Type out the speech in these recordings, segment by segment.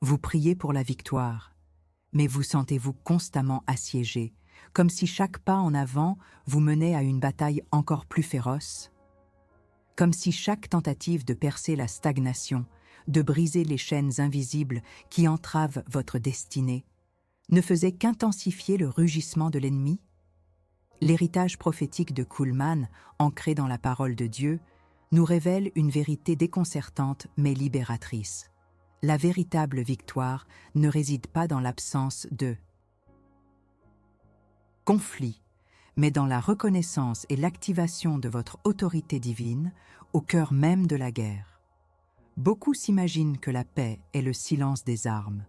Vous priez pour la victoire, mais vous sentez-vous constamment assiégé, comme si chaque pas en avant vous menait à une bataille encore plus féroce? Comme si chaque tentative de percer la stagnation, de briser les chaînes invisibles qui entravent votre destinée, ne faisait qu'intensifier le rugissement de l'ennemi? L'héritage prophétique de Kuhlman, ancré dans la parole de Dieu, nous révèle une vérité déconcertante mais libératrice. La véritable victoire ne réside pas dans l'absence de conflit, mais dans la reconnaissance et l'activation de votre autorité divine au cœur même de la guerre. Beaucoup s'imaginent que la paix est le silence des armes,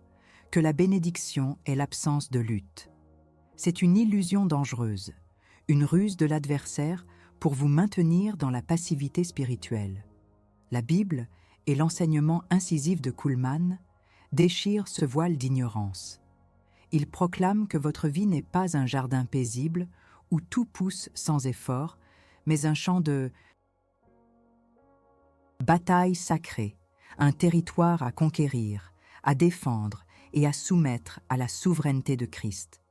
que la bénédiction est l'absence de lutte. C'est une illusion dangereuse, une ruse de l'adversaire pour vous maintenir dans la passivité spirituelle. La Bible et l'enseignement incisif de Kuhlman déchirent ce voile d'ignorance. Il proclame que votre vie n'est pas un jardin paisible où tout pousse sans effort, mais un champ de bataille sacrée, un territoire à conquérir, à défendre et à soumettre à la souveraineté de Christ.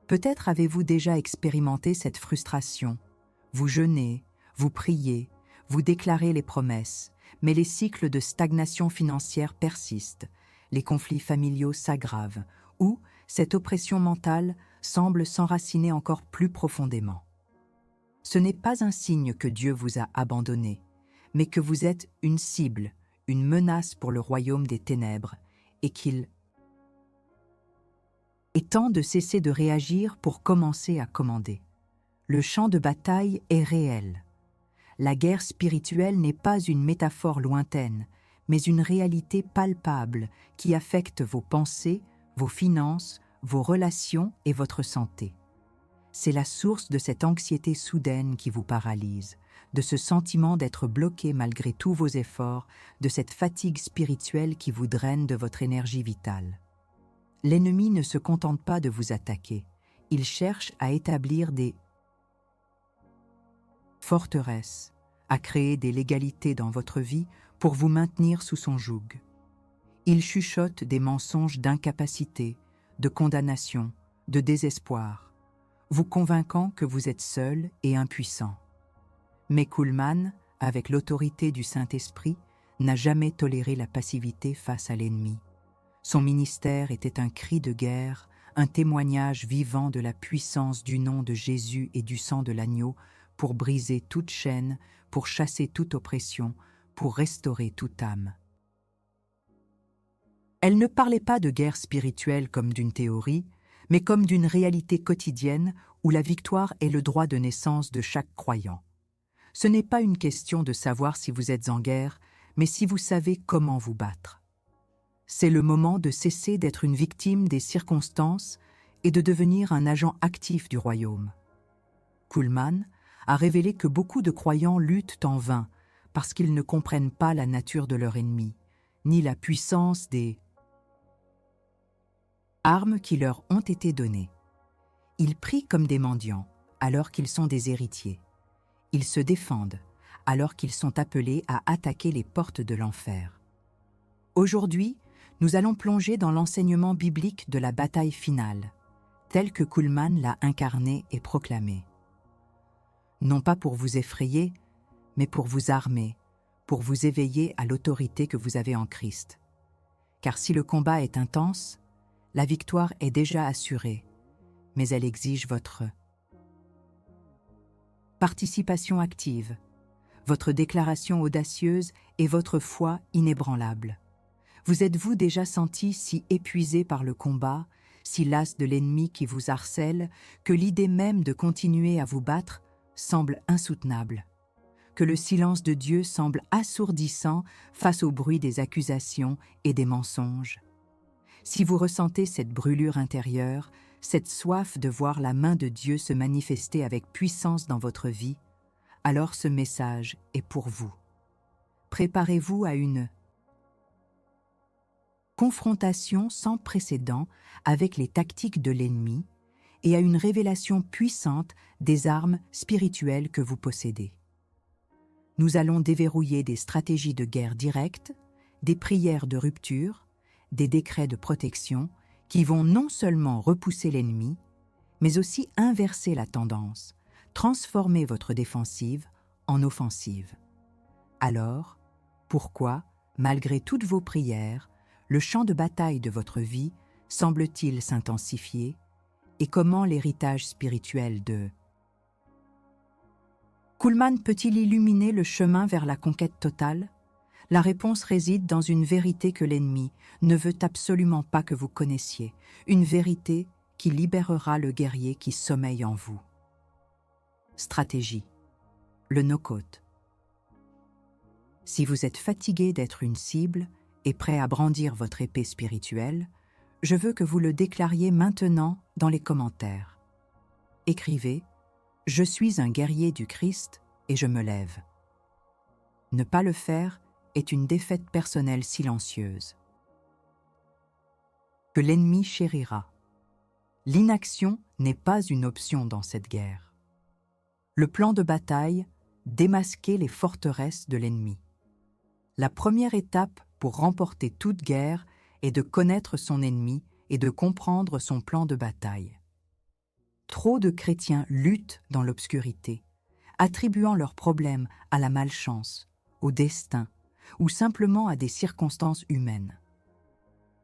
Peut-être avez-vous déjà expérimenté cette frustration. Vous jeûnez, vous priez, vous déclarez les promesses, mais les cycles de stagnation financière persistent, les conflits familiaux s'aggravent, ou cette oppression mentale semble s'enraciner encore plus profondément. Ce n'est pas un signe que Dieu vous a abandonné, mais que vous êtes une cible, une menace pour le royaume des ténèbres, et qu'il est temps de cesser de réagir pour commencer à commander. Le champ de bataille est réel. La guerre spirituelle n'est pas une métaphore lointaine, mais une réalité palpable qui affecte vos pensées, vos finances, vos relations et votre santé. C'est la source de cette anxiété soudaine qui vous paralyse, de ce sentiment d'être bloqué malgré tous vos efforts, de cette fatigue spirituelle qui vous draine de votre énergie vitale. L'ennemi ne se contente pas de vous attaquer, il cherche à établir des forteresses, à créer des légalités dans votre vie pour vous maintenir sous son joug. Il chuchote des mensonges d'incapacité, de condamnation, de désespoir, vous convainquant que vous êtes seul et impuissant. Mais Kuhlman, avec l'autorité du Saint-Esprit, n'a jamais toléré la passivité face à l'ennemi. Son ministère était un cri de guerre, un témoignage vivant de la puissance du nom de Jésus et du sang de l'agneau pour briser toute chaîne, pour chasser toute oppression, pour restaurer toute âme. Elle ne parlait pas de guerre spirituelle comme d'une théorie, mais comme d'une réalité quotidienne où la victoire est le droit de naissance de chaque croyant. Ce n'est pas une question de savoir si vous êtes en guerre, mais si vous savez comment vous battre. C'est le moment de cesser d'être une victime des circonstances et de devenir un agent actif du royaume. Kuhlman a révélé que beaucoup de croyants luttent en vain parce qu'ils ne comprennent pas la nature de leur ennemi, ni la puissance des armes qui leur ont été données. Ils prient comme des mendiants alors qu'ils sont des héritiers. Ils se défendent alors qu'ils sont appelés à attaquer les portes de l'enfer. Aujourd'hui, nous allons plonger dans l'enseignement biblique de la bataille finale, tel que Kuhlman l'a incarné et proclamé. Non pas pour vous effrayer, mais pour vous armer, pour vous éveiller à l'autorité que vous avez en Christ. Car si le combat est intense, la victoire est déjà assurée, mais elle exige votre participation active, votre déclaration audacieuse et votre foi inébranlable. Vous êtes-vous déjà senti si épuisé par le combat, si las de l'ennemi qui vous harcèle, que l'idée même de continuer à vous battre semble insoutenable, que le silence de Dieu semble assourdissant face au bruit des accusations et des mensonges? Si vous ressentez cette brûlure intérieure, cette soif de voir la main de Dieu se manifester avec puissance dans votre vie, alors ce message est pour vous. Préparez-vous à une confrontation sans précédent avec les tactiques de l'ennemi et à une révélation puissante des armes spirituelles que vous possédez. Nous allons déverrouiller des stratégies de guerre directes, des prières de rupture, des décrets de protection qui vont non seulement repousser l'ennemi, mais aussi inverser la tendance, transformer votre défensive en offensive. Alors, pourquoi, malgré toutes vos prières, le champ de bataille de votre vie semble-t-il s'intensifier et comment l'héritage spirituel de Kuhlman peut-il illuminer le chemin vers la conquête totale? La réponse réside dans une vérité que l'ennemi ne veut absolument pas que vous connaissiez, une vérité qui libérera le guerrier qui sommeille en vous. Stratégie. Le no-cote. Si vous êtes fatigué d'être une cible et prêt à brandir votre épée spirituelle, je veux que vous le déclariez maintenant dans les commentaires. Écrivez « Je suis un guerrier du Christ et je me lève ». Ne pas le faire est une défaite personnelle silencieuse. Que l'ennemi chérira. L'inaction n'est pas une option dans cette guerre. Le plan de bataille, démasquer les forteresses de l'ennemi. La première étape pour remporter toute guerre est de connaître son ennemi et de comprendre son plan de bataille. Trop de chrétiens luttent dans l'obscurité, attribuant leurs problèmes à la malchance, au destin ou simplement à des circonstances humaines.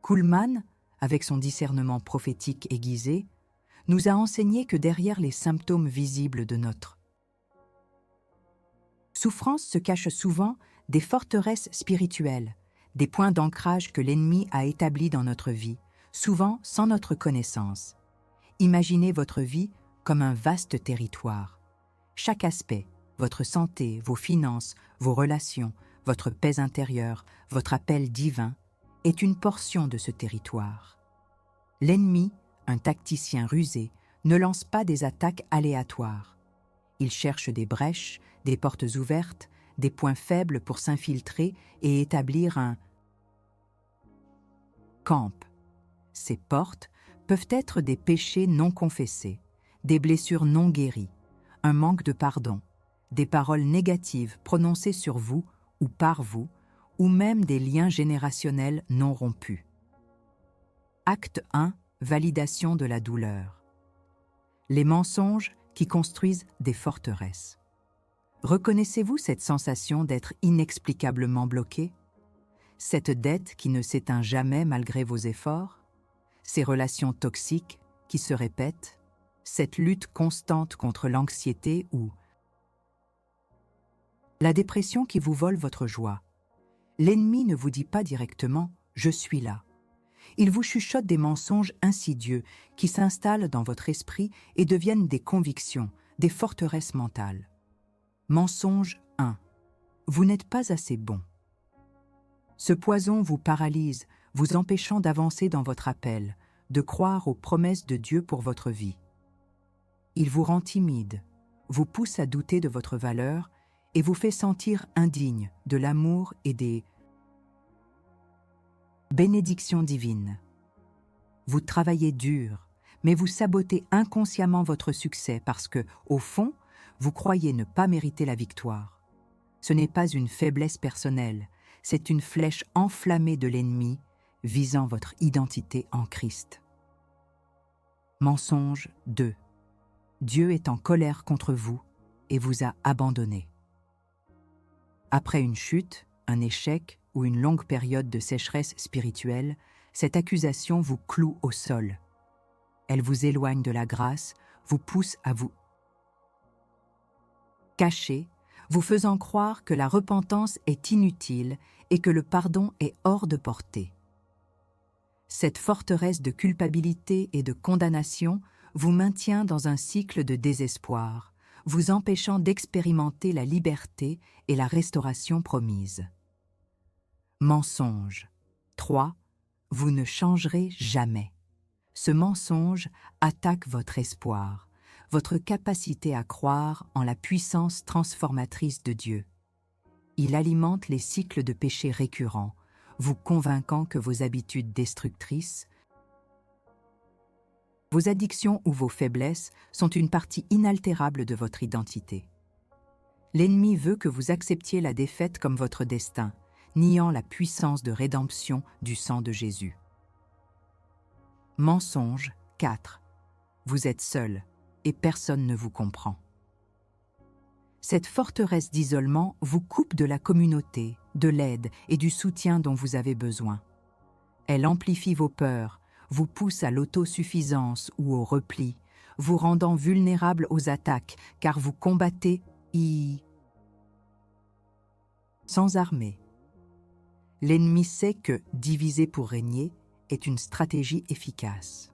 Kuhlman, avec son discernement prophétique aiguisé, nous a enseigné que derrière les symptômes visibles de notre souffrance se cachent souvent des forteresses spirituelles, des points d'ancrage que l'ennemi a établis dans notre vie, souvent sans notre connaissance. Imaginez votre vie comme un vaste territoire. Chaque aspect, votre santé, vos finances, vos relations, votre paix intérieure, votre appel divin, est une portion de ce territoire. L'ennemi, un tacticien rusé, ne lance pas des attaques aléatoires. Il cherche des brèches, des portes ouvertes, des points faibles pour s'infiltrer et établir un camp. Ces portes peuvent être des péchés non confessés, des blessures non guéries, un manque de pardon, des paroles négatives prononcées sur vous ou par vous, ou même des liens générationnels non rompus. Acte 1. Validation de la douleur. Les mensonges qui construisent des forteresses. Reconnaissez-vous cette sensation d'être inexplicablement bloqué? Cette dette qui ne s'éteint jamais malgré vos efforts? Ces relations toxiques qui se répètent? Cette lutte constante contre l'anxiété ou la dépression qui vous vole votre joie? L'ennemi ne vous dit pas directement « je suis là ». Il vous chuchote des mensonges insidieux qui s'installent dans votre esprit et deviennent des convictions, des forteresses mentales. Mensonge 1. Vous n'êtes pas assez bon. Ce poison vous paralyse, vous empêchant d'avancer dans votre appel, de croire aux promesses de Dieu pour votre vie. Il vous rend timide, vous pousse à douter de votre valeur et vous fait sentir indigne de l'amour et des bénédictions divines. Vous travaillez dur, mais vous sabotez inconsciemment votre succès parce que, au fond, vous croyez ne pas mériter la victoire. Ce n'est pas une faiblesse personnelle, c'est une flèche enflammée de l'ennemi visant votre identité en Christ. Mensonge 2. Dieu est en colère contre vous et vous a abandonné. Après une chute, un échec ou une longue période de sécheresse spirituelle, cette accusation vous cloue au sol. Elle vous éloigne de la grâce, vous pousse à vous cacher, vous faisant croire que la repentance est inutile et que le pardon est hors de portée. Cette forteresse de culpabilité et de condamnation vous maintient dans un cycle de désespoir, vous empêchant d'expérimenter la liberté et la restauration promise. Mensonge 3. Vous ne changerez jamais. Ce mensonge attaque votre espoir, votre capacité à croire en la puissance transformatrice de Dieu. Il alimente les cycles de péché récurrents, vous convainquant que vos habitudes destructrices, vos addictions ou vos faiblesses sont une partie inaltérable de votre identité. L'ennemi veut que vous acceptiez la défaite comme votre destin, niant la puissance de rédemption du sang de Jésus. Mensonge 4. Vous êtes seul et personne ne vous comprend. Cette forteresse d'isolement vous coupe de la communauté, de l'aide et du soutien dont vous avez besoin. Elle amplifie vos peurs, vous pousse à l'autosuffisance ou au repli, vous rendant vulnérable aux attaques car vous combattez sans armée. L'ennemi sait que diviser pour régner est une stratégie efficace.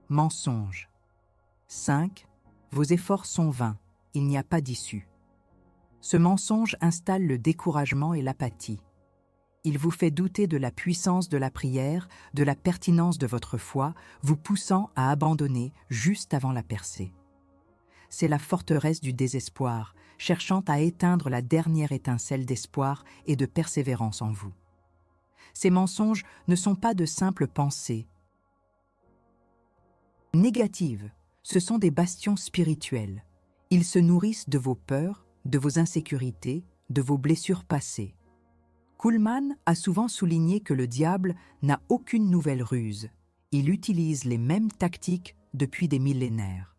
Mensonge 5. Vos efforts sont vains, il n'y a pas d'issue. Ce mensonge installe le découragement et l'apathie. Il vous fait douter de la puissance de la prière, de la pertinence de votre foi, vous poussant à abandonner juste avant la percée. C'est la forteresse du désespoir, cherchant à éteindre la dernière étincelle d'espoir et de persévérance en vous. Ces mensonges ne sont pas de simples pensées négatives, ce sont des bastions spirituels. Ils se nourrissent de vos peurs, de vos insécurités, de vos blessures passées. Kuhlman a souvent souligné que le diable n'a aucune nouvelle ruse. Il utilise les mêmes tactiques depuis des millénaires.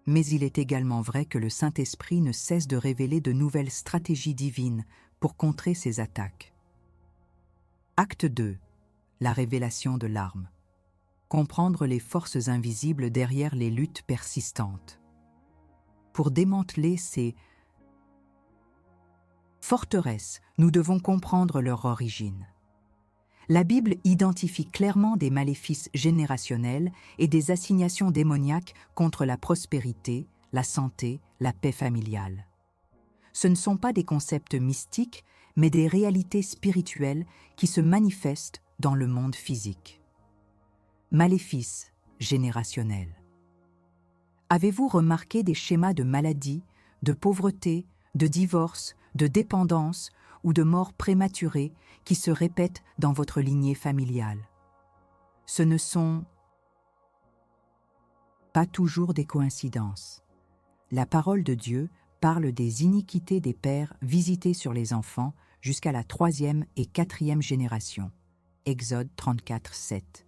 Mais il est également vrai que le Saint-Esprit ne cesse de révéler de nouvelles stratégies divines pour contrer ces attaques. Acte 2. La révélation de l'arme. Comprendre les forces invisibles derrière les luttes persistantes. Pour démanteler ces forteresses, nous devons comprendre leur origine. La Bible identifie clairement des maléfices générationnels et des assignations démoniaques contre la prospérité, la santé, la paix familiale. Ce ne sont pas des concepts mystiques, mais des réalités spirituelles qui se manifestent dans le monde physique. Maléfices générationnels. Avez-vous remarqué des schémas de maladie, de pauvreté, de divorce, de dépendance ou de mort prématurée qui se répètent dans votre lignée familiale? Ce ne sont pas toujours des coïncidences. La parole de Dieu parle des iniquités des pères visités sur les enfants jusqu'à la 3e et 4e génération. Exode 34, 7.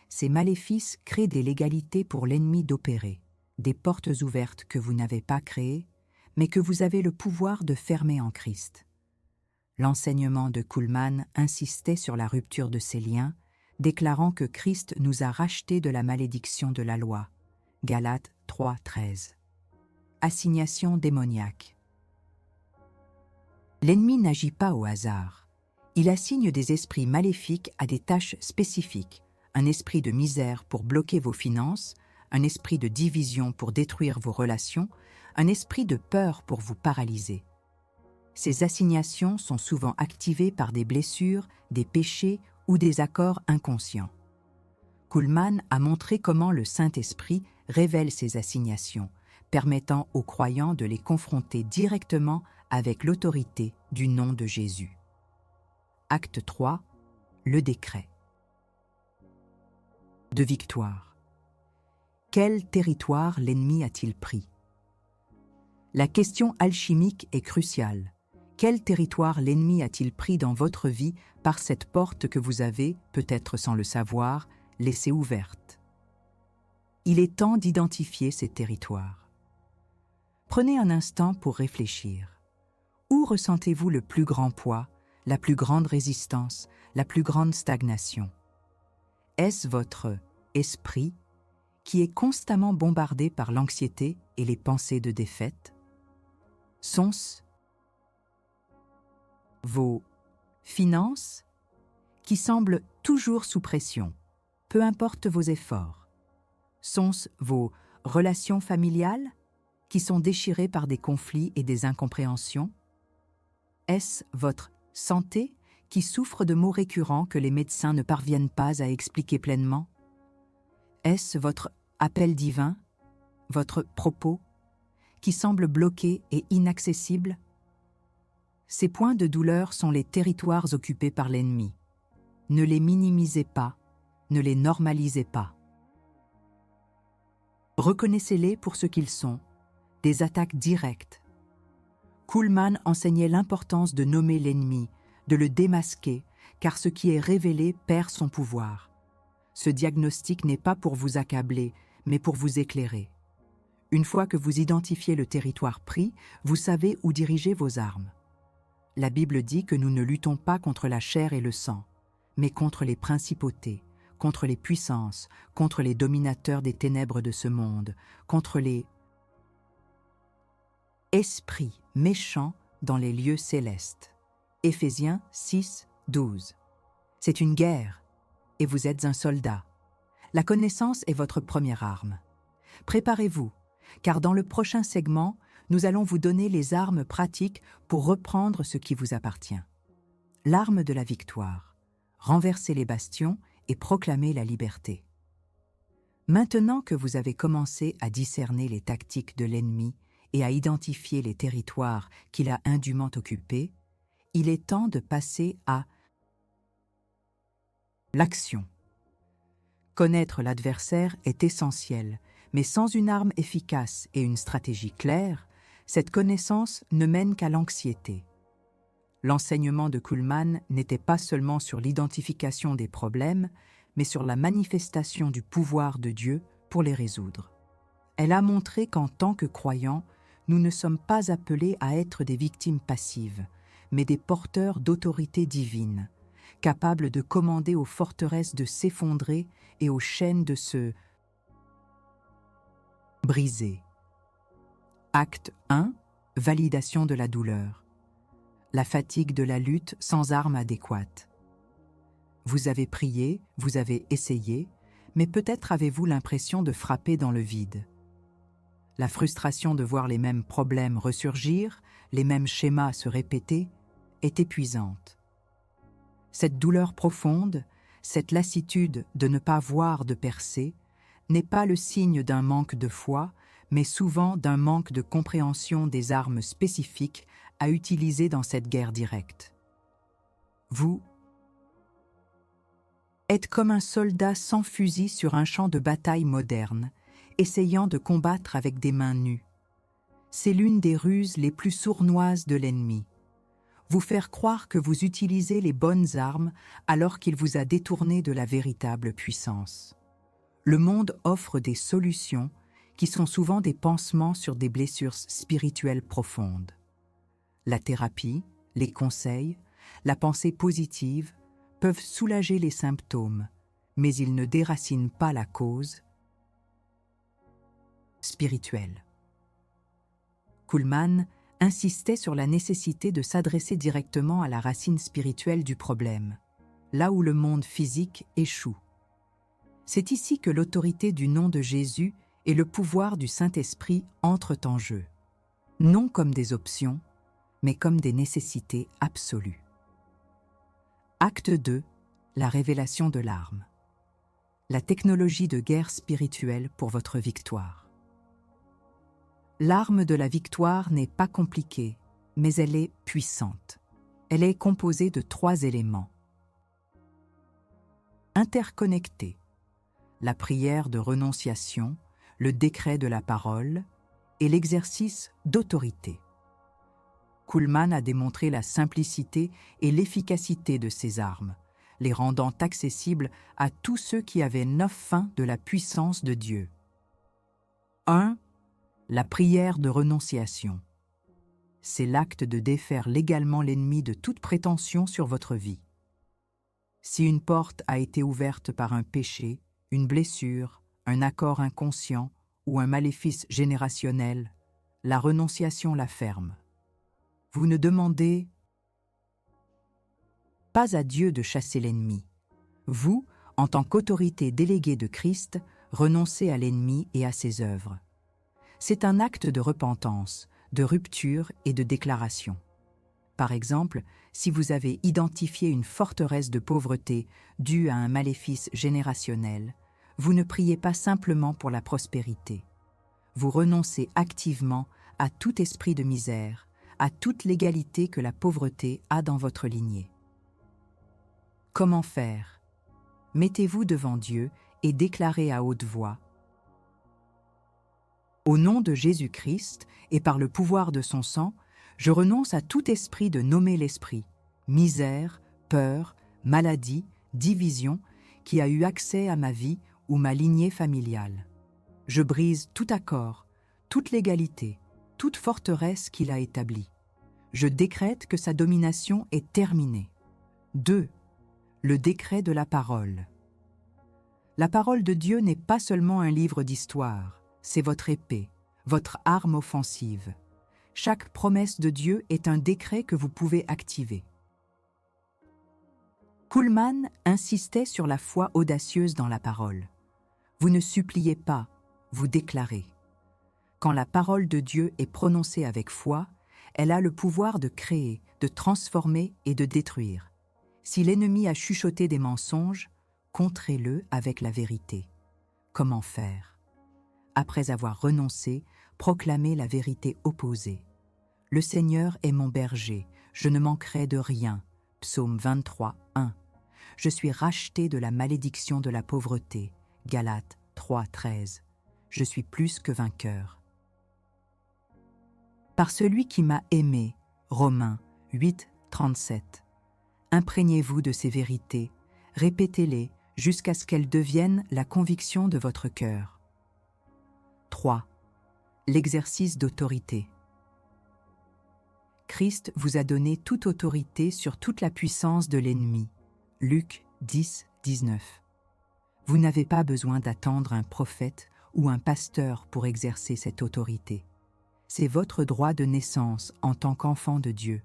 Ces maléfices créent des légalités pour l'ennemi d'opérer, des portes ouvertes que vous n'avez pas créées, mais que vous avez le pouvoir de fermer en Christ. L'enseignement de Kuhlman insistait sur la rupture de ces liens, déclarant que Christ nous a rachetés de la malédiction de la loi. Galates 3, 13. Assignation démoniaque. L'ennemi n'agit pas au hasard. Il assigne des esprits maléfiques à des tâches spécifiques, un esprit de misère pour bloquer vos finances, un esprit de division pour détruire vos relations, un esprit de peur pour vous paralyser. Ces assignations sont souvent activées par des blessures, des péchés ou des accords inconscients. Kuhlman a montré comment le Saint-Esprit révèle ces assignations, permettant aux croyants de les confronter directement avec l'autorité du nom de Jésus. Acte 3. Le décret. De victoire. Quel territoire l'ennemi a-t-il pris? La question alchimique est cruciale. Quel territoire l'ennemi a-t-il pris dans votre vie par cette porte que vous avez, peut-être sans le savoir, laissée ouverte? Il est temps d'identifier ces territoires. Prenez un instant pour réfléchir. Où ressentez-vous le plus grand poids, la plus grande résistance, la plus grande stagnation? Est-ce votre esprit qui est constamment bombardé par l'anxiété et les pensées de défaite? Sont-ce vos finances qui semblent toujours sous pression, peu importe vos efforts? Sont-ce vos relations familiales qui sont déchirées par des conflits et des incompréhensions? Est-ce votre santé qui souffre de maux récurrents que les médecins ne parviennent pas à expliquer pleinement? Est-ce votre appel divin, votre propos, qui semble bloqué et inaccessible? Ces points de douleur sont les territoires occupés par l'ennemi. Ne les minimisez pas, ne les normalisez pas. Reconnaissez-les pour ce qu'ils sont, des attaques directes. Kuhlman enseignait l'importance de nommer l'ennemi, de le démasquer, car ce qui est révélé perd son pouvoir. Ce diagnostic n'est pas pour vous accabler, mais pour vous éclairer. Une fois que vous identifiez le territoire pris, vous savez où diriger vos armes. La Bible dit que nous ne luttons pas contre la chair et le sang, mais contre les principautés, contre les puissances, contre les dominateurs des ténèbres de ce monde, contre les esprits méchants dans les lieux célestes. Éphésiens 6, 12. C'est une guerre, et vous êtes un soldat. La connaissance est votre première arme. Préparez-vous, car dans le prochain segment, nous allons vous donner les armes pratiques pour reprendre ce qui vous appartient. L'arme de la victoire, renverser les bastions et proclamer la liberté. Maintenant que vous avez commencé à discerner les tactiques de l'ennemi et à identifier les territoires qu'il a indûment occupés, il est temps de passer à l'action. Connaître l'adversaire est essentiel, mais sans une arme efficace et une stratégie claire, cette connaissance ne mène qu'à l'anxiété. L'enseignement de Kuhlmann n'était pas seulement sur l'identification des problèmes, mais sur la manifestation du pouvoir de Dieu pour les résoudre. Elle a montré qu'en tant que croyants, nous ne sommes pas appelés à être des victimes passives, mais des porteurs d'autorité divine, capables de commander aux forteresses de s'effondrer et aux chaînes de se briser. Acte 1. Validation de la douleur. La fatigue de la lutte sans armes adéquates. Vous avez prié, vous avez essayé, mais peut-être avez-vous l'impression de frapper dans le vide. La frustration de voir les mêmes problèmes ressurgir, les mêmes schémas se répéter, est épuisante. Cette douleur profonde, cette lassitude de ne pas voir de percée, n'est pas le signe d'un manque de foi, mais souvent d'un manque de compréhension des armes spécifiques à utiliser dans cette guerre directe. Vous êtes comme un soldat sans fusil sur un champ de bataille moderne, essayant de combattre avec des mains nues. C'est l'une des ruses les plus sournoises de l'ennemi. Vous faire croire que vous utilisez les bonnes armes alors qu'il vous a détourné de la véritable puissance. Le monde offre des solutions qui sont souvent des pansements sur des blessures spirituelles profondes. La thérapie, les conseils, la pensée positive peuvent soulager les symptômes, mais ils ne déracinent pas la cause spirituelle. Kuhlmann insistait sur la nécessité de s'adresser directement à la racine spirituelle du problème, là où le monde physique échoue. C'est ici que l'autorité du nom de Jésus et le pouvoir du Saint-Esprit entrent en jeu, non comme des options, mais comme des nécessités absolues. Acte 2. La révélation de l'arme. La technologie de guerre spirituelle pour votre victoire. L'arme de la victoire n'est pas compliquée, mais elle est puissante. Elle est composée de 3 éléments. Interconnectés. La prière de renonciation, le décret de la parole et l'exercice d'autorité. Kuhlmann a démontré la simplicité et l'efficacité de ces armes, les rendant accessibles à tous ceux qui avaient 9 faim de la puissance de Dieu. 1. La prière de renonciation. C'est l'acte de défaire légalement l'ennemi de toute prétention sur votre vie. Si une porte a été ouverte par un péché, une blessure, un accord inconscient ou un maléfice générationnel, la renonciation la ferme. Vous ne demandez pas à Dieu de chasser l'ennemi. Vous, en tant qu'autorité déléguée de Christ, renoncez à l'ennemi et à ses œuvres. C'est un acte de repentance, de rupture et de déclaration. Par exemple, si vous avez identifié une forteresse de pauvreté due à un maléfice générationnel, vous ne priez pas simplement pour la prospérité. Vous renoncez activement à tout esprit de misère, à toute l'égalité que la pauvreté a dans votre lignée. Comment faire? Mettez-vous devant Dieu et déclarez à haute voix: au nom de Jésus-Christ et par le pouvoir de son sang, je renonce à tout esprit de nommer l'esprit, misère, peur, maladie, division, qui a eu accès à ma vie ou ma lignée familiale. Je brise tout accord, toute légalité, toute forteresse qu'il a établie. Je décrète que sa domination est terminée. 2. Le décret de la parole. La parole de Dieu n'est pas seulement un livre d'histoire, c'est votre épée, votre arme offensive. Chaque promesse de Dieu est un décret que vous pouvez activer. Kuhlman insistait sur la foi audacieuse dans la parole. Vous ne suppliez pas, vous déclarez. Quand la parole de Dieu est prononcée avec foi, elle a le pouvoir de créer, de transformer et de détruire. Si l'ennemi a chuchoté des mensonges, contrez-le avec la vérité. Comment faire? Après avoir renoncé, proclamez la vérité opposée. Le Seigneur est mon berger, je ne manquerai de rien. Psaume 23, 1. Je suis racheté de la malédiction de la pauvreté. Galates 3, 13. Je suis plus que vainqueur. Par celui qui m'a aimé. Romains 8, 37. Imprégnez-vous de ces vérités, répétez-les jusqu'à ce qu'elles deviennent la conviction de votre cœur. 3. L'exercice d'autorité. Christ vous a donné toute autorité sur toute la puissance de l'ennemi. Luc 10, 19. Vous n'avez pas besoin d'attendre un prophète ou un pasteur pour exercer cette autorité. C'est votre droit de naissance en tant qu'enfant de Dieu.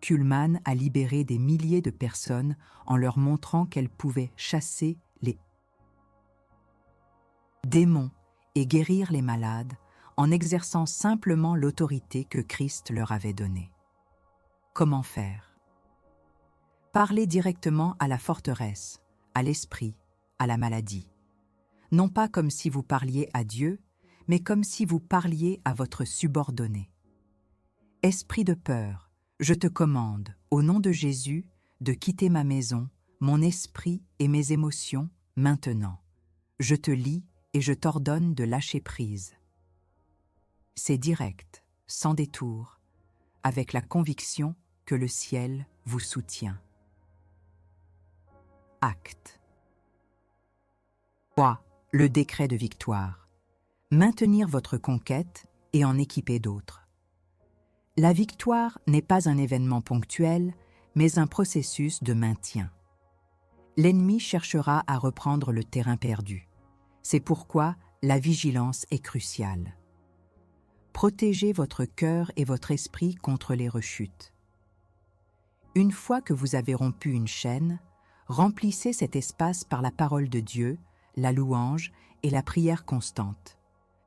Kuhlman a libéré des milliers de personnes en leur montrant qu'elles pouvaient chasser les démons et guérir les malades en exerçant simplement l'autorité que Christ leur avait donnée. Comment faire? Parlez directement à la forteresse, à l'esprit, à la maladie. Non pas comme si vous parliez à Dieu, mais comme si vous parliez à votre subordonné. Esprit de peur, je te commande, au nom de Jésus, de quitter ma maison, mon esprit et mes émotions, maintenant. Je te lie et je t'ordonne de lâcher prise. C'est direct, sans détour, avec la conviction que le ciel vous soutient. Acte. 3. Le décret de victoire. Maintenir votre conquête et en équiper d'autres. La victoire n'est pas un événement ponctuel, mais un processus de maintien. L'ennemi cherchera à reprendre le terrain perdu. C'est pourquoi la vigilance est cruciale. Protégez votre cœur et votre esprit contre les rechutes. Une fois que vous avez rompu une chaîne, remplissez cet espace par la parole de Dieu, la louange et la prière constante.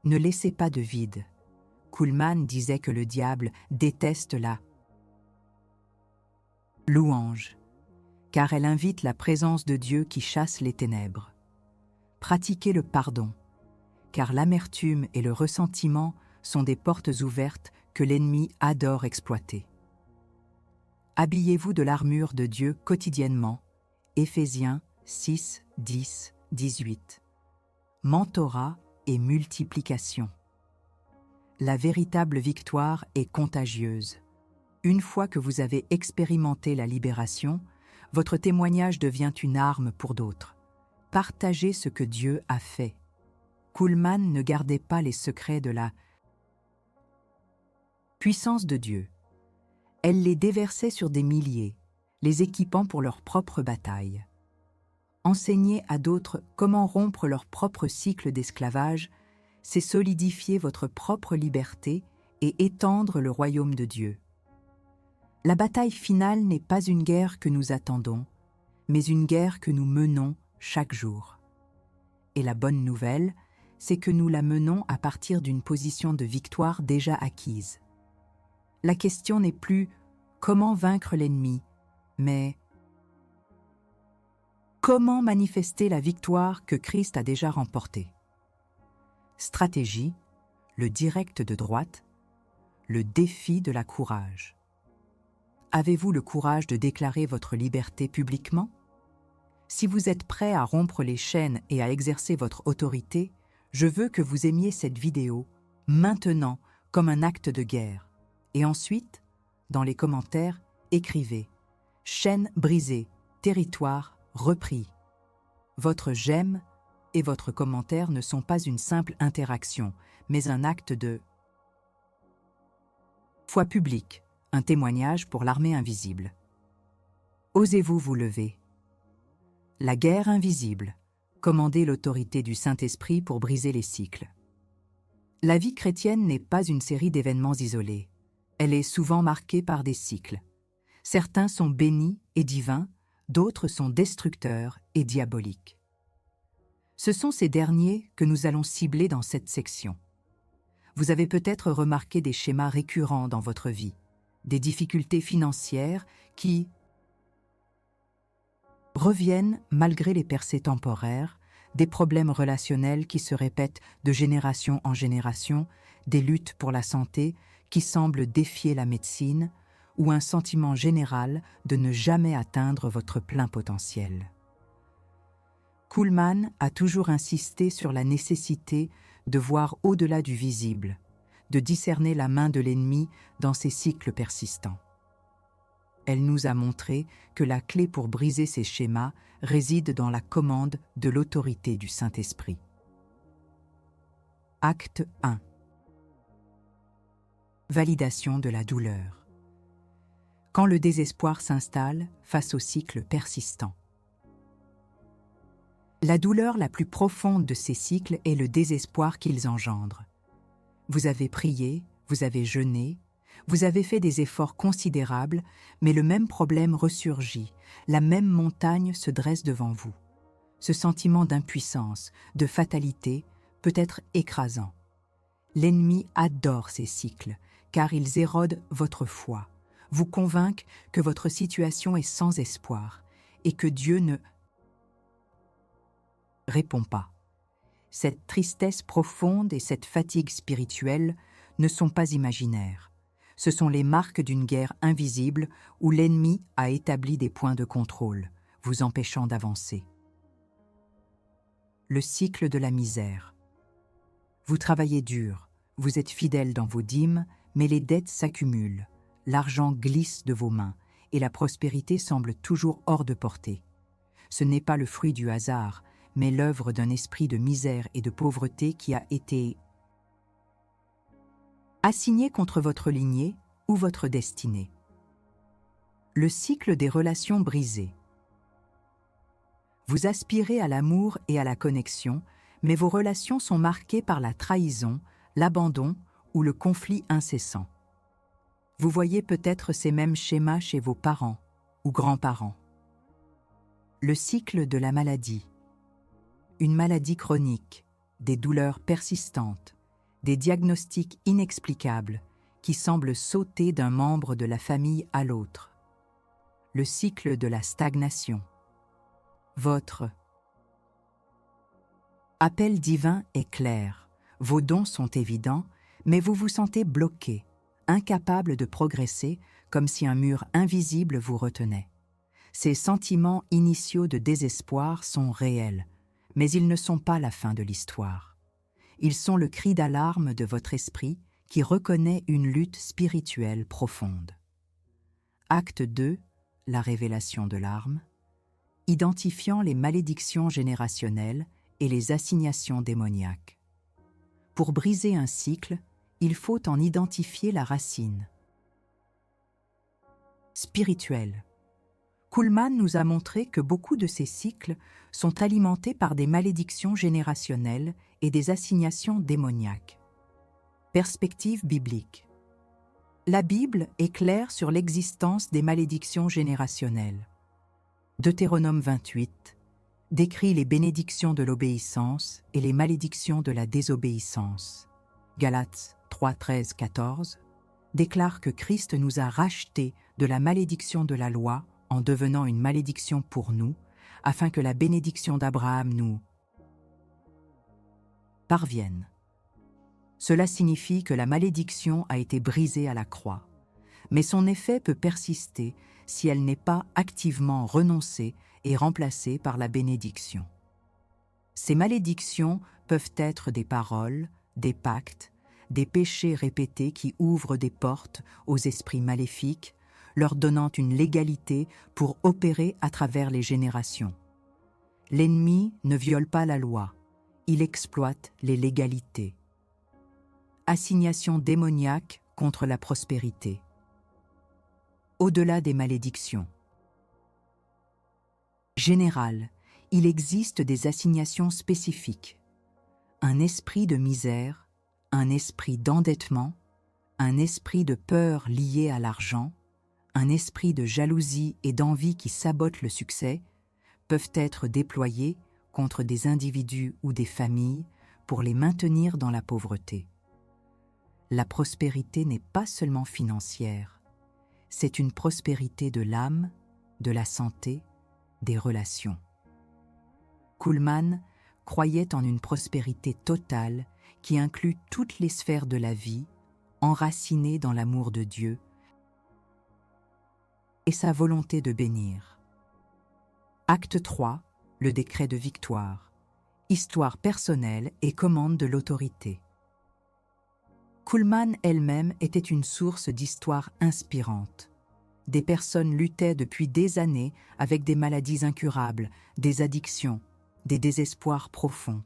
Ne laissez pas de vide. Kuhlman disait que le diable déteste la louange, car elle invite la présence de Dieu qui chasse les ténèbres. Pratiquez le pardon, car l'amertume et le ressentiment sont des portes ouvertes que l'ennemi adore exploiter. Habillez-vous de l'armure de Dieu quotidiennement. Éphésiens 6, 10, 18. Mentorat et multiplication. La véritable victoire est contagieuse. Une fois que vous avez expérimenté la libération, votre témoignage devient une arme pour d'autres. Partagez ce que Dieu a fait. Kuhlman ne gardait pas les secrets de la puissance de Dieu. Elle les déversait sur des milliers, les équipant pour leur propre bataille. Enseigner à d'autres comment rompre leur propre cycle d'esclavage, c'est solidifier votre propre liberté et étendre le royaume de Dieu. La bataille finale n'est pas une guerre que nous attendons, mais une guerre que nous menons chaque jour. Et la bonne nouvelle, c'est que nous la menons à partir d'une position de victoire déjà acquise. La question n'est plus « comment vaincre l'ennemi ?» mais « comment manifester la victoire que Christ a déjà remportée ?» Stratégie, le direct de droite, le défi de la courage. Avez-vous le courage de déclarer votre liberté publiquement? Si vous êtes prêt à rompre les chaînes et à exercer votre autorité, je veux que vous aimiez cette vidéo maintenant comme un acte de guerre. Et ensuite, dans les commentaires, écrivez Chaîne brisée, territoire repris. Votre j'aime et votre commentaire ne sont pas une simple interaction, mais un acte de foi publique, un témoignage pour l'armée invisible. Osez-vous vous lever? La guerre invisible. Commandez l'autorité du Saint-Esprit pour briser les cycles. La vie chrétienne n'est pas une série d'événements isolés. Elle est souvent marquée par des cycles. Certains sont bénis et divins, d'autres sont destructeurs et diaboliques. Ce sont ces derniers que nous allons cibler dans cette section. Vous avez peut-être remarqué des schémas récurrents dans votre vie, des difficultés financières qui reviennent malgré les percées temporaires, des problèmes relationnels qui se répètent de génération en génération, des luttes pour la santé qui semblent défier la médecine, ou un sentiment général de ne jamais atteindre votre plein potentiel. Kuhlman a toujours insisté sur la nécessité de voir au-delà du visible, de discerner la main de l'ennemi dans ces cycles persistants. Elle nous a montré que la clé pour briser ces schémas réside dans la commande de l'autorité du Saint-Esprit. Acte 1. Validation de la douleur. Quand le désespoir s'installe face au cycle persistant. La douleur la plus profonde de ces cycles est le désespoir qu'ils engendrent. Vous avez prié, vous avez jeûné, vous avez fait des efforts considérables, mais le même problème ressurgit, la même montagne se dresse devant vous. Ce sentiment d'impuissance, de fatalité, peut être écrasant. L'ennemi adore ces cycles, car ils érodent votre foi, vous convainquent que votre situation est sans espoir et que Dieu ne répond pas. Cette tristesse profonde et cette fatigue spirituelle ne sont pas imaginaires. Ce sont les marques d'une guerre invisible où l'ennemi a établi des points de contrôle, vous empêchant d'avancer. Le cycle de la misère. Vous travaillez dur, vous êtes fidèle dans vos dîmes, mais les dettes s'accumulent, l'argent glisse de vos mains et la prospérité semble toujours hors de portée. Ce n'est pas le fruit du hasard, mais l'œuvre d'un esprit de misère et de pauvreté qui a été assigné contre votre lignée ou votre destinée. Le cycle des relations brisées. Vous aspirez à l'amour et à la connexion, mais vos relations sont marquées par la trahison, l'abandon ou le conflit incessant. Vous voyez peut-être ces mêmes schémas chez vos parents ou grands-parents. Le cycle de la maladie. Une maladie chronique, des douleurs persistantes, des diagnostics inexplicables qui semblent sauter d'un membre de la famille à l'autre. Le cycle de la stagnation. Votre appel divin est clair, vos dons sont évidents, mais vous vous sentez bloqué, incapable de progresser, comme si un mur invisible vous retenait. Ces sentiments initiaux de désespoir sont réels, mais ils ne sont pas la fin de l'histoire. Ils sont le cri d'alarme de votre esprit qui reconnaît une lutte spirituelle profonde. Acte 2, la révélation de l'arme, identifiant les malédictions générationnelles et les assignations démoniaques. Pour briser un cycle, il faut en identifier la racine. Spirituel. Kuhlman nous a montré que beaucoup de ces cycles sont alimentés par des malédictions générationnelles et des assignations démoniaques. Perspective biblique. La Bible est claire sur l'existence des malédictions générationnelles. Deutéronome 28 décrit les bénédictions de l'obéissance et les malédictions de la désobéissance. Galates 3, 13, 14 déclare que Christ nous a rachetés de la malédiction de la loi en devenant une malédiction pour nous, afin que la bénédiction d'Abraham nous parvienne. Cela signifie que la malédiction a été brisée à la croix, mais son effet peut persister si elle n'est pas activement renoncée et remplacée par la bénédiction. Ces malédictions peuvent être des paroles, des pactes, des péchés répétés qui ouvrent des portes aux esprits maléfiques, leur donnant une légalité pour opérer à travers les générations. L'ennemi ne viole pas la loi, il exploite les légalités. Assignation démoniaque contre la prospérité. Au-delà des malédictions. Général, il existe des assignations spécifiques. Un esprit de misère, un esprit d'endettement, un esprit de peur lié à l'argent, un esprit de jalousie et d'envie qui sabote le succès peuvent être déployés contre des individus ou des familles pour les maintenir dans la pauvreté. La prospérité n'est pas seulement financière, c'est une prospérité de l'âme, de la santé, des relations. Kuhlman croyait en une prospérité totale qui inclut toutes les sphères de la vie, enracinées dans l'amour de Dieu et sa volonté de bénir. Acte 3, le décret de victoire. Histoire personnelle et commande de l'autorité. Kuhlman elle-même était une source d'histoires inspirantes. Des personnes luttaient depuis des années avec des maladies incurables, des addictions, des désespoirs profonds.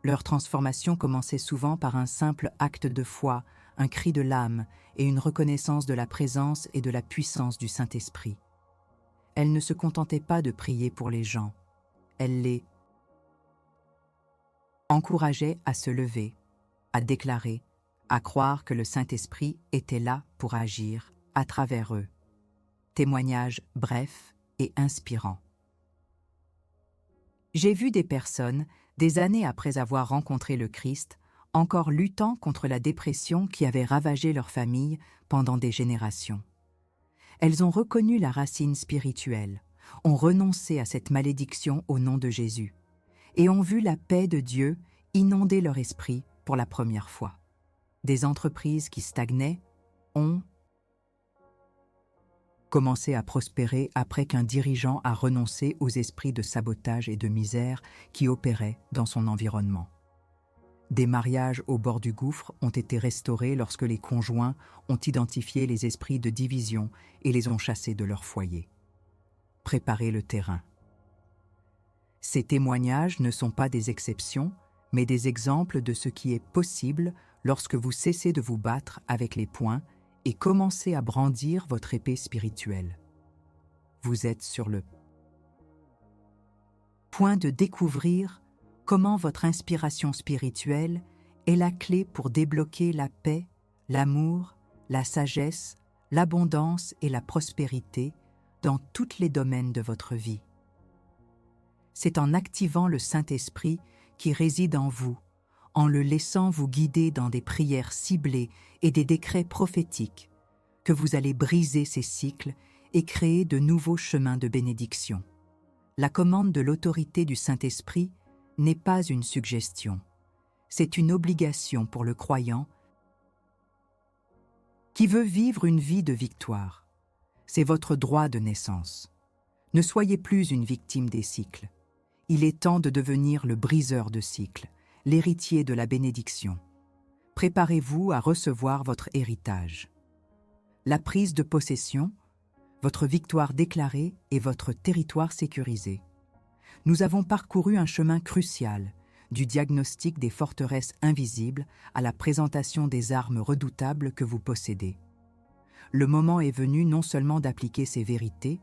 Leur transformation commençait souvent par un simple acte de foi, un cri de l'âme et une reconnaissance de la présence et de la puissance du Saint-Esprit. Elle ne se contentait pas de prier pour les gens, elle les encourageait à se lever, à déclarer, à croire que le Saint-Esprit était là pour agir à travers eux. Témoignage bref et inspirant. J'ai vu des personnes, des années après avoir rencontré le Christ, encore luttant contre la dépression qui avait ravagé leur famille pendant des générations. Elles ont reconnu la racine spirituelle, ont renoncé à cette malédiction au nom de Jésus, et ont vu la paix de Dieu inonder leur esprit pour la première fois. Des entreprises qui stagnaient ont commencé à prospérer après qu'un dirigeant a renoncé aux esprits de sabotage et de misère qui opéraient dans son environnement. Des mariages au bord du gouffre ont été restaurés lorsque les conjoints ont identifié les esprits de division et les ont chassés de leur foyer. Préparez le terrain. Ces témoignages ne sont pas des exceptions, mais des exemples de ce qui est possible lorsque vous cessez de vous battre avec les poings et commencez à brandir votre épée spirituelle. Vous êtes sur le point de découvrir comment votre inspiration spirituelle est la clé pour débloquer la paix, l'amour, la sagesse, l'abondance et la prospérité dans tous les domaines de votre vie. C'est en activant le Saint-Esprit qui réside en vous, en le laissant vous guider dans des prières ciblées et des décrets prophétiques, que vous allez briser ces cycles et créer de nouveaux chemins de bénédiction. La commande de l'autorité du Saint-Esprit n'est pas une suggestion, c'est une obligation pour le croyant qui veut vivre une vie de victoire. C'est votre droit de naissance. Ne soyez plus une victime des cycles. Il est temps de devenir le briseur de cycles, l'héritier de la bénédiction. Préparez-vous à recevoir votre héritage. La prise de possession, votre victoire déclarée et votre territoire sécurisé. Nous avons parcouru un chemin crucial, du diagnostic des forteresses invisibles à la présentation des armes redoutables que vous possédez. Le moment est venu non seulement d'appliquer ces vérités,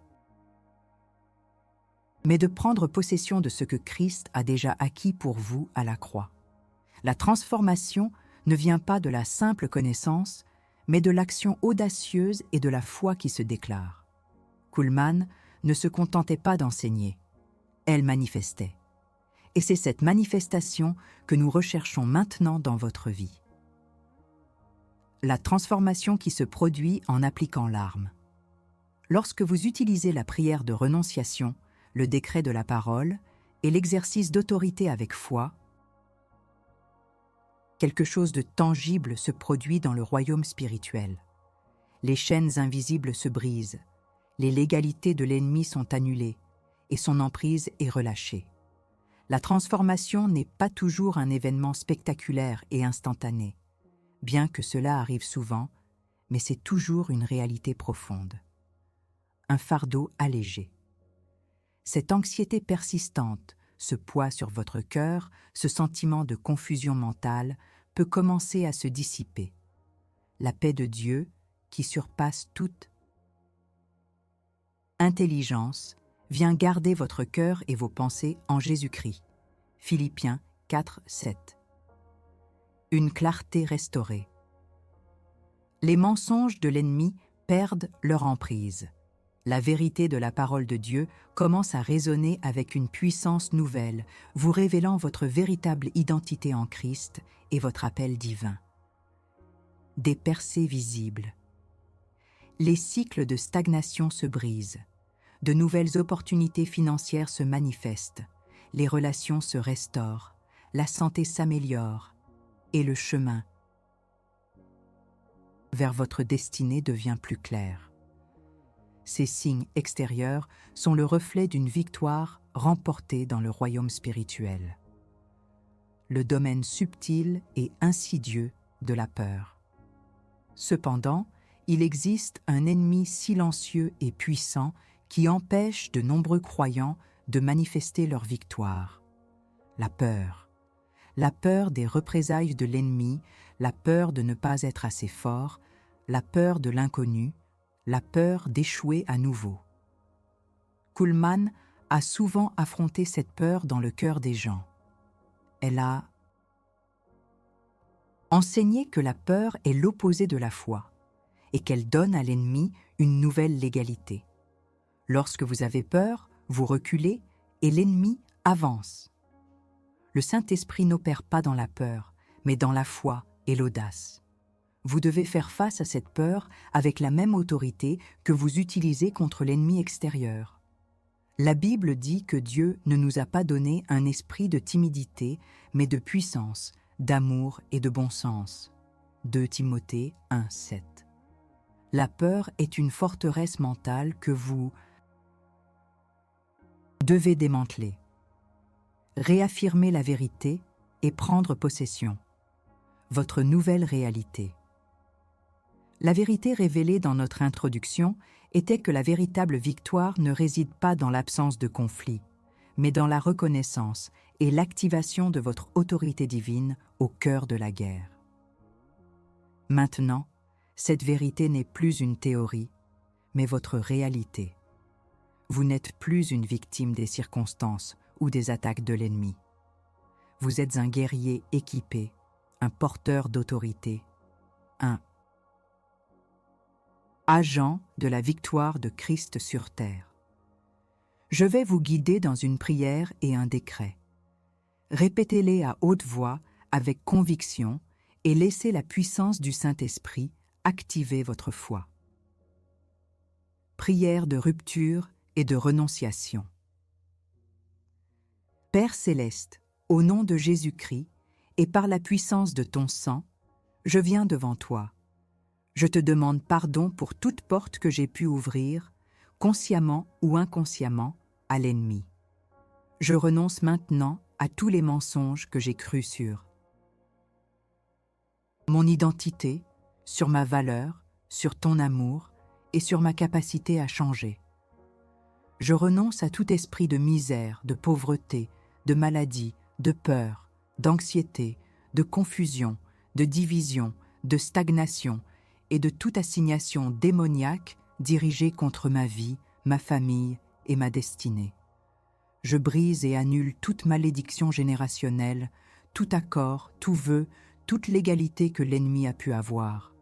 mais de prendre possession de ce que Christ a déjà acquis pour vous à la croix. La transformation ne vient pas de la simple connaissance, mais de l'action audacieuse et de la foi qui se déclare. Kuhlman ne se contentait pas d'enseigner, elle manifestait. Et c'est cette manifestation que nous recherchons maintenant dans votre vie. La transformation qui se produit en appliquant l'arme. Lorsque vous utilisez la prière de renonciation, le décret de la parole et l'exercice d'autorité avec foi, quelque chose de tangible se produit dans le royaume spirituel. Les chaînes invisibles se brisent, les légalités de l'ennemi sont annulées et son emprise est relâchée. La transformation n'est pas toujours un événement spectaculaire et instantané, bien que cela arrive souvent, mais c'est toujours une réalité profonde. un fardeau allégé. Cette anxiété persistante, ce poids sur votre cœur, ce sentiment de confusion mentale peut commencer à se dissiper. La paix de Dieu, qui surpasse toute intelligence, vient garder votre cœur et vos pensées en Jésus-Christ. Philippiens 4, 7. Une clarté restaurée. Les mensonges de l'ennemi perdent leur emprise. La vérité de la parole de Dieu commence à résonner avec une puissance nouvelle, vous révélant votre véritable identité en Christ et votre appel divin. Des percées visibles. Les cycles de stagnation se brisent. De nouvelles opportunités financières se manifestent. Les relations se restaurent. La santé s'améliore. Et le chemin vers votre destinée devient plus clair. Ces signes extérieurs sont le reflet d'une victoire remportée dans le royaume spirituel. Le domaine subtil et insidieux de la peur. Cependant, il existe un ennemi silencieux et puissant qui empêche de nombreux croyants de manifester leur victoire. La peur. La peur des représailles de l'ennemi, la peur de ne pas être assez fort, la peur de l'inconnu, la peur d'échouer à nouveau. Kuhlman a souvent affronté cette peur dans le cœur des gens. Elle a enseigné que la peur est l'opposé de la foi et qu'elle donne à l'ennemi une nouvelle légalité. Lorsque vous avez peur, vous reculez et l'ennemi avance. Le Saint-Esprit n'opère pas dans la peur, mais dans la foi et l'audace. Vous devez faire face à cette peur avec la même autorité que vous utilisez contre l'ennemi extérieur. La Bible dit que Dieu ne nous a pas donné un esprit de timidité, mais de puissance, d'amour et de bon sens. 2 Timothée 1, 7. La peur est une forteresse mentale que vous devez démanteler. Réaffirmer la vérité et prendre possession. Votre nouvelle réalité. La vérité révélée dans notre introduction était que la véritable victoire ne réside pas dans l'absence de conflit, mais dans la reconnaissance et l'activation de votre autorité divine au cœur de la guerre. Maintenant, cette vérité n'est plus une théorie, mais votre réalité. Vous n'êtes plus une victime des circonstances ou des attaques de l'ennemi. Vous êtes un guerrier équipé, un porteur d'autorité, un agent de la victoire de Christ sur terre. Je vais vous guider dans une prière et un décret. Répétez-les à haute voix, avec conviction, et laissez la puissance du Saint-Esprit activer votre foi. Prière de rupture et de renonciation. Père céleste, au nom de Jésus-Christ et par la puissance de ton sang, je viens devant toi. Je te demande pardon pour toute porte que j'ai pu ouvrir, consciemment ou inconsciemment, à l'ennemi. Je renonce maintenant à tous les mensonges que j'ai crus sur mon identité, sur ma valeur, sur ton amour et sur ma capacité à changer. Je renonce à tout esprit de misère, de pauvreté, de maladie, de peur, d'anxiété, de confusion, de division, de stagnation et de toute assignation démoniaque dirigée contre ma vie, ma famille et ma destinée. Je brise et annule toute malédiction générationnelle, tout accord, tout vœu, toute légalité que l'ennemi a pu avoir.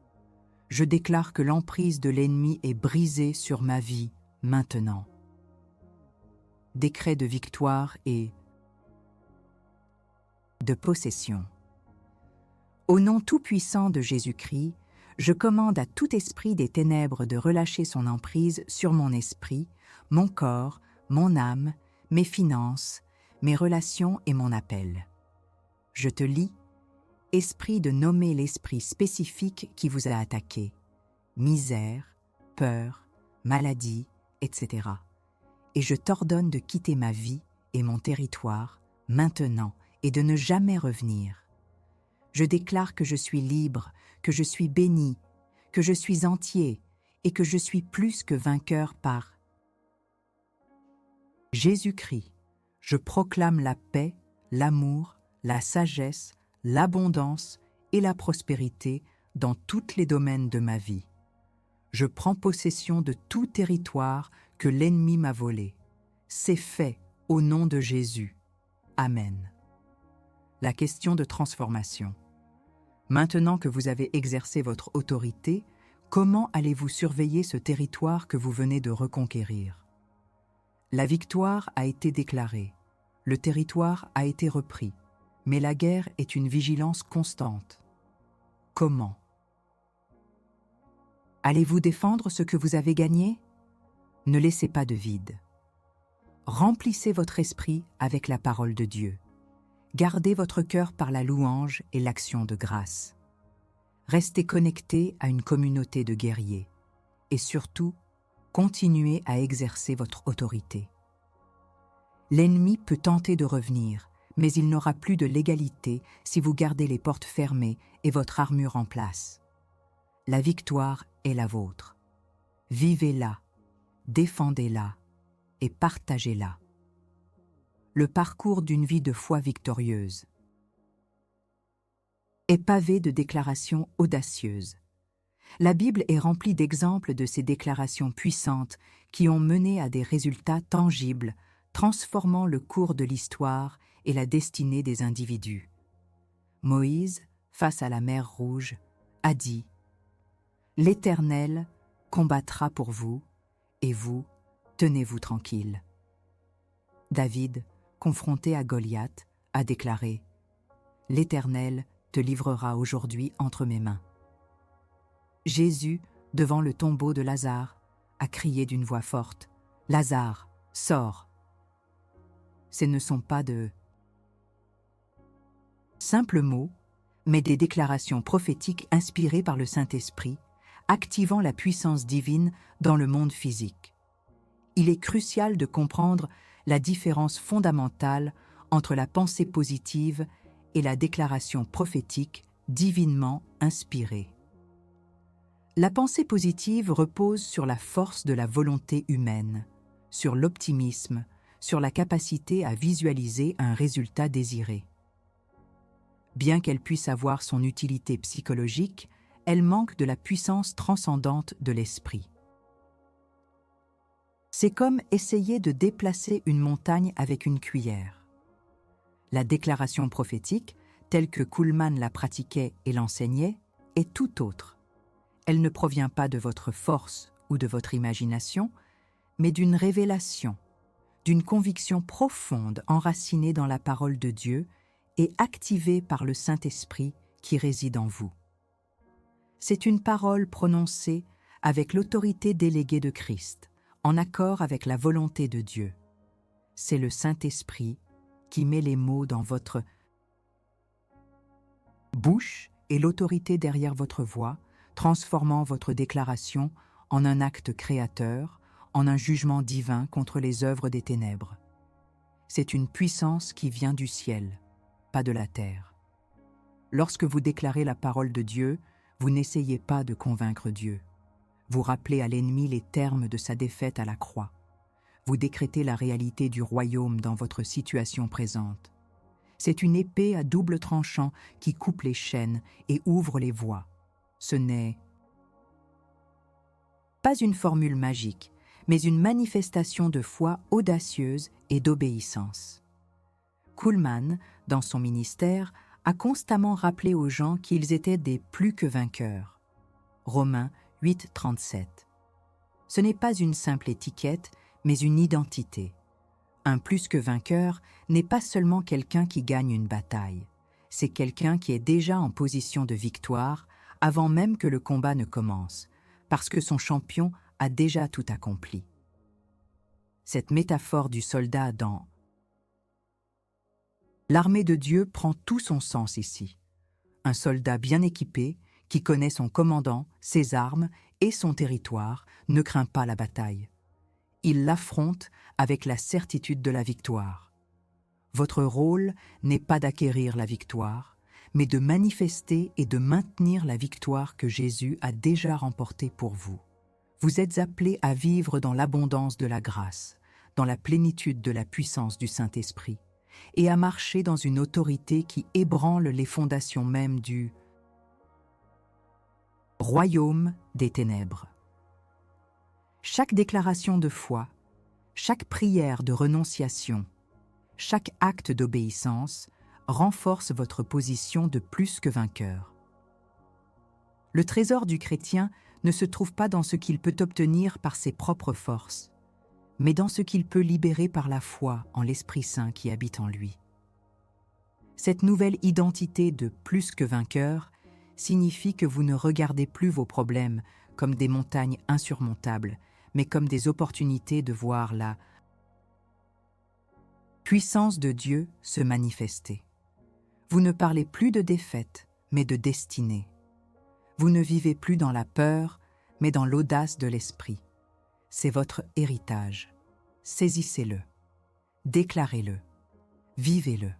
Je déclare que l'emprise de l'ennemi est brisée sur ma vie maintenant. Décret de victoire et de possession. Au nom tout-puissant de Jésus-Christ, je commande à tout esprit des ténèbres de relâcher son emprise sur mon esprit, mon corps, mon âme, mes finances, mes relations et mon appel. Je te lie, esprit de nommer l'esprit spécifique qui vous a attaqué, misère, peur, maladie, etc. Et je t'ordonne de quitter ma vie et mon territoire maintenant et de ne jamais revenir. Je déclare que je suis libre, que je suis béni, que je suis entier et que je suis plus que vainqueur par Jésus-Christ, je proclame la paix, l'amour, la sagesse, l'abondance et la prospérité dans tous les domaines de ma vie. Je prends possession de tout territoire que l'ennemi m'a volé. C'est fait au nom de Jésus. Amen. La question de transformation. Maintenant que vous avez exercé votre autorité, comment allez-vous surveiller ce territoire que vous venez de reconquérir? La victoire a été déclarée, le territoire a été repris, mais la guerre est une vigilance constante. Comment? Allez-vous défendre ce que vous avez gagné? Ne laissez pas de vide. Remplissez votre esprit avec la parole de Dieu. Gardez votre cœur par la louange et l'action de grâce. Restez connecté à une communauté de guerriers. Et surtout, continuez à exercer votre autorité. L'ennemi peut tenter de revenir, mais il n'aura plus de légalité si vous gardez les portes fermées et votre armure en place. La victoire est la vôtre. Vivez-la, défendez-la et partagez-la. Le parcours d'une vie de foi victorieuse est pavé de déclarations audacieuses. La Bible est remplie d'exemples de ces déclarations puissantes qui ont mené à des résultats tangibles, transformant le cours de l'histoire et la destinée des individus. Moïse, face à la mer Rouge, a dit « L'Éternel combattra pour vous, et vous, tenez-vous tranquille. » David, confronté à Goliath, a déclaré « L'Éternel te livrera aujourd'hui entre mes mains. » Jésus, devant le tombeau de Lazare, a crié d'une voix forte « Lazare, sors !» Ce ne sont pas de simples mots, mais des déclarations prophétiques inspirées par le Saint-Esprit, activant la puissance divine dans le monde physique. Il est crucial de comprendre la différence fondamentale entre la pensée positive et la déclaration prophétique divinement inspirée. La pensée positive repose sur la force de la volonté humaine, sur l'optimisme, sur la capacité à visualiser un résultat désiré. Bien qu'elle puisse avoir son utilité psychologique, elle manque de la puissance transcendante de l'esprit. C'est comme essayer de déplacer une montagne avec une cuillère. La déclaration prophétique, telle que Kuhlman la pratiquait et l'enseignait, est tout autre. Elle ne provient pas de votre force ou de votre imagination, mais d'une révélation, d'une conviction profonde enracinée dans la parole de Dieu et activée par le Saint-Esprit qui réside en vous. C'est une parole prononcée avec l'autorité déléguée de Christ, en accord avec la volonté de Dieu. C'est le Saint-Esprit qui met les mots dans votre bouche et l'autorité derrière votre voix, transformant votre déclaration en un acte créateur, en un jugement divin contre les œuvres des ténèbres. C'est une puissance qui vient du ciel, pas de la terre. Lorsque vous déclarez la parole de Dieu, vous n'essayez pas de convaincre Dieu. Vous rappelez à l'ennemi les termes de sa défaite à la croix. Vous décrétez la réalité du royaume dans votre situation présente. C'est une épée à double tranchant qui coupe les chaînes et ouvre les voies. Ce n'est pas une formule magique, mais une manifestation de foi audacieuse et d'obéissance. Kuhlman, dans son ministère, a constamment rappelé aux gens qu'ils étaient des plus que vainqueurs. Romains 8, 37. Ce n'est pas une simple étiquette, mais une identité. Un plus que vainqueur n'est pas seulement quelqu'un qui gagne une bataille, c'est quelqu'un qui est déjà en position de victoire avant même que le combat ne commence, parce que son champion a déjà tout accompli. Cette métaphore du soldat dans l'armée de Dieu prend tout son sens ici. Un soldat bien équipé, qui connaît son commandant, ses armes et son territoire, ne craint pas la bataille. Il l'affronte avec la certitude de la victoire. Votre rôle n'est pas d'acquérir la victoire, mais de manifester et de maintenir la victoire que Jésus a déjà remportée pour vous. Vous êtes appelés à vivre dans l'abondance de la grâce, dans la plénitude de la puissance du Saint-Esprit et à marcher dans une autorité qui ébranle les fondations mêmes du royaume des ténèbres. Chaque déclaration de foi, chaque prière de renonciation, chaque acte d'obéissance renforce votre position de plus que vainqueur. Le trésor du chrétien ne se trouve pas dans ce qu'il peut obtenir par ses propres forces, mais dans ce qu'il peut libérer par la foi en l'Esprit Saint qui habite en lui. Cette nouvelle identité de plus que vainqueur signifie que vous ne regardez plus vos problèmes comme des montagnes insurmontables, mais comme des opportunités de voir la puissance de Dieu se manifester. Vous ne parlez plus de défaite, mais de destinée. Vous ne vivez plus dans la peur, mais dans l'audace de l'esprit. C'est votre héritage. Saisissez-le, déclarez-le, vivez-le.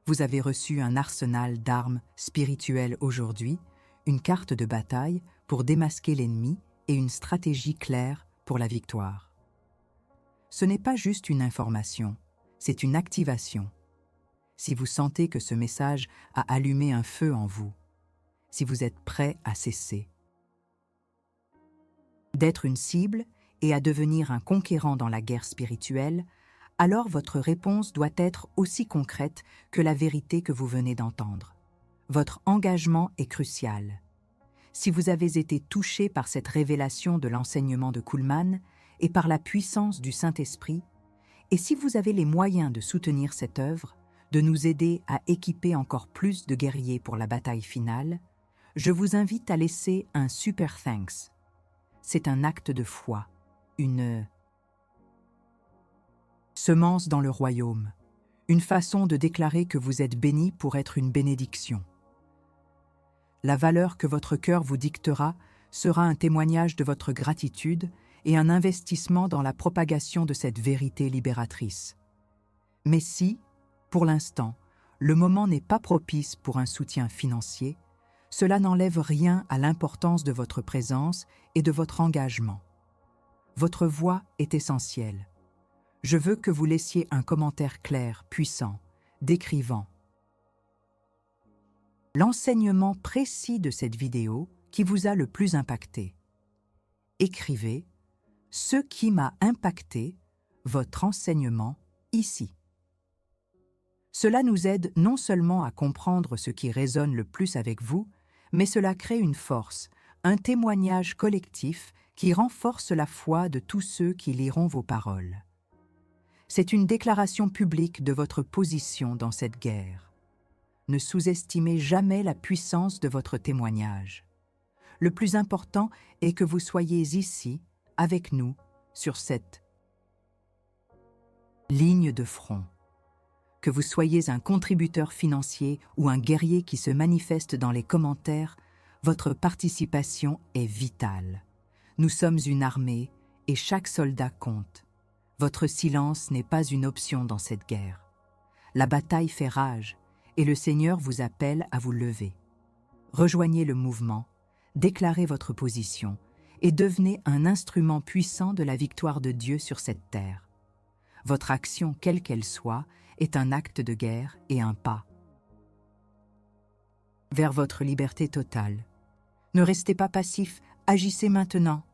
Vous avez reçu un arsenal d'armes spirituelles aujourd'hui, une carte de bataille pour démasquer l'ennemi et une stratégie claire pour la victoire. Ce n'est pas juste une information, c'est une activation. Si vous sentez que ce message a allumé un feu en vous, si vous êtes prêt à cesser d'être une cible et à devenir un conquérant dans la guerre spirituelle, alors votre réponse doit être aussi concrète que la vérité que vous venez d'entendre. Votre engagement est crucial. Si vous avez été touché par cette révélation de l'enseignement de Kuhlman et par la puissance du Saint-Esprit, et si vous avez les moyens de soutenir cette œuvre, de nous aider à équiper encore plus de guerriers pour la bataille finale, je vous invite à laisser un super thanks. C'est un acte de foi, une semence dans le royaume, une façon de déclarer que vous êtes béni pour être une bénédiction. La valeur que votre cœur vous dictera sera un témoignage de votre gratitude et un investissement dans la propagation de cette vérité libératrice. Mais si, pour l'instant, le moment n'est pas propice pour un soutien financier, cela n'enlève rien à l'importance de votre présence et de votre engagement. Votre voix est essentielle. Je veux que vous laissiez un commentaire clair, puissant, décrivant l'enseignement précis de cette vidéo qui vous a le plus impacté. Écrivez « Ce qui m'a impacté, votre enseignement ici ». Cela nous aide non seulement à comprendre ce qui résonne le plus avec vous, mais cela crée une force, un témoignage collectif qui renforce la foi de tous ceux qui liront vos paroles. C'est une déclaration publique de votre position dans cette guerre. Ne sous-estimez jamais la puissance de votre témoignage. Le plus important est que vous soyez ici, avec nous, sur cette ligne de front. Que vous soyez un contributeur financier ou un guerrier qui se manifeste dans les commentaires, votre participation est vitale. Nous sommes une armée et chaque soldat compte. Votre silence n'est pas une option dans cette guerre. La bataille fait rage et le Seigneur vous appelle à vous lever. Rejoignez le mouvement, déclarez votre position et devenez un instrument puissant de la victoire de Dieu sur cette terre. Votre action, quelle qu'elle soit, est un acte de guerre et un pas vers votre liberté totale. Ne restez pas passif, agissez maintenant.